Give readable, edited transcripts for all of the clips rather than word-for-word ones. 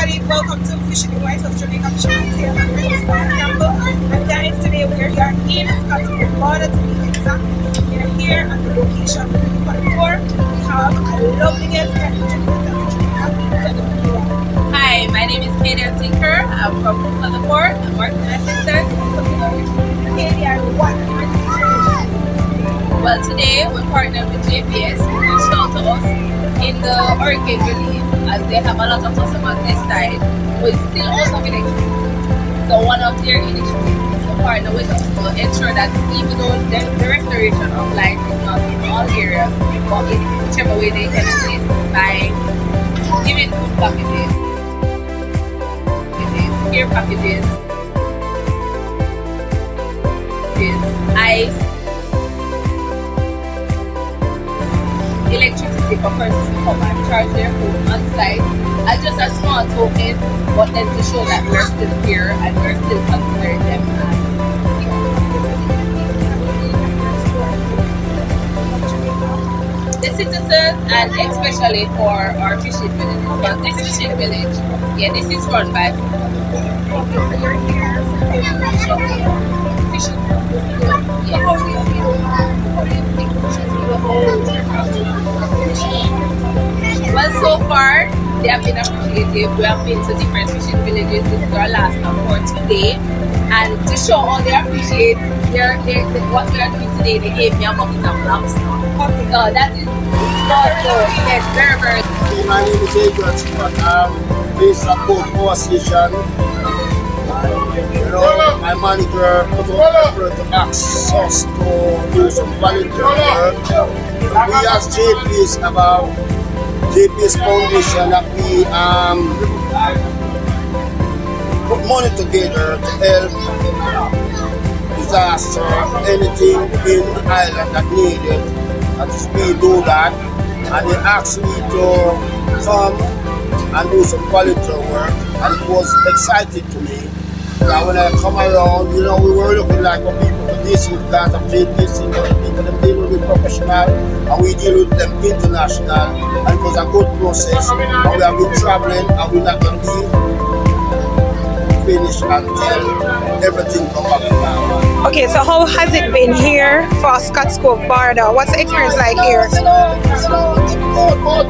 Welcome to Fishing in White House, Jamaica Fishing Tail and Campbell. And guys, today we are here in Scottsdale, Florida to be exact. We are here at the location for the tour. We have a lovely guest. Hi, my name is Katie Tinker. I'm from the Port. I'm working assistant. Katie, and what? Well, today we're partnered with JPS to show to us in the hurricane relief, as they have a lot of customers this side who is still out of electricity. So one of their initiatives is to partner with us to ensure that even though the restoration of light is not in all areas, but in whichever way they can assist by giving food packages, care packages, ice, electricity for persons to come and charge their phone on site as just a small token, but then to show that we're still here and we're still considering them as the citizens, and especially for our fishing village. Because this fishing village, this is run by fishing. Well, so far they have been appreciative. We have been to different fishing villages. This is our last stop for today, and to show how they appreciate what we are doing today, they gave me a bucket of lobster. So that is also very, very. My name is Beryl. Based at Cove Power Station. You know, my manager put out effort to ask us to do some volunteer work. We as JPS have a JPS Foundation that we put money together to help disaster, anything in the island that needed. And we do that, and they asked me to come and do some volunteer work, and it was exciting to me. Now when I come around, you know, we were looking like for people to this because of JPS, you know, people them deal with professional and we deal with them international, and it was a good process. And we have been traveling, and we're not going to be finished until everything comes back now. Okay, so how has it been here for Scotts Cove Florida? What's the experience like here? You know, it's good.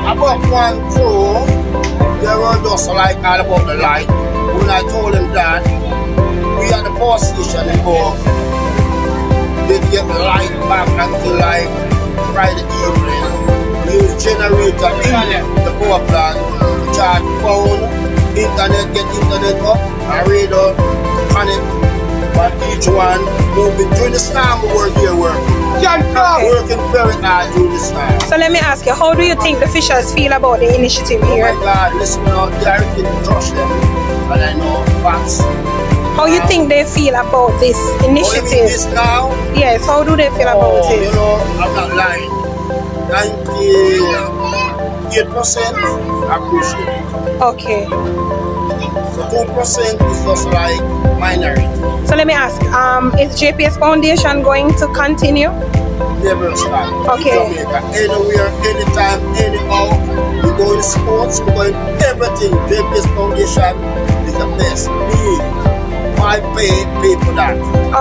About 1, 2, they were just like all about the light. When I told them that we at the power station in Cove, they get the light back until like Friday evening. We use generator in the power plant to charge phone, internet, get internet up, and radio, connect. But each one moving during this time we work here working. Working very hard during this time. So let me ask you, how do you think the fishers feel about the initiative here? Oh my God, listen, they are in trust them. And I know facts. How you think they feel about this initiative? This now? Yes, how do they feel about it? You know, I'm not lying. 98% appreciate it. Okay. So 2% is just like minority. So let me ask, is JPS Foundation going to continue? Never stop. Okay. Anywhere, anytime, anyhow. We go in sports, we go in everything. JPS Foundation is the best. Me, I pay for that.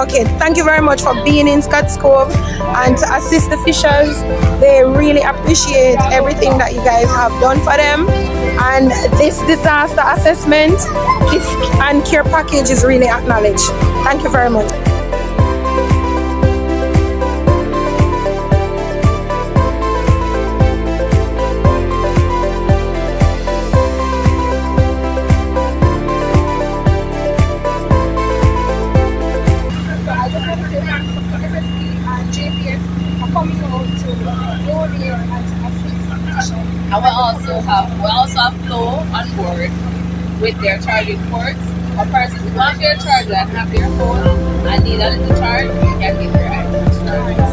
Okay, thank you very much for being in Scotts Cove and to assist the fishers. They really appreciate everything that you guys have done for them. And this disaster assessment and care package is really acknowledged. Thank you very much. And we also have Flow on board with their charging ports. For persons who have their charger and have their phone and need a little charge, you can get their iPhone charged.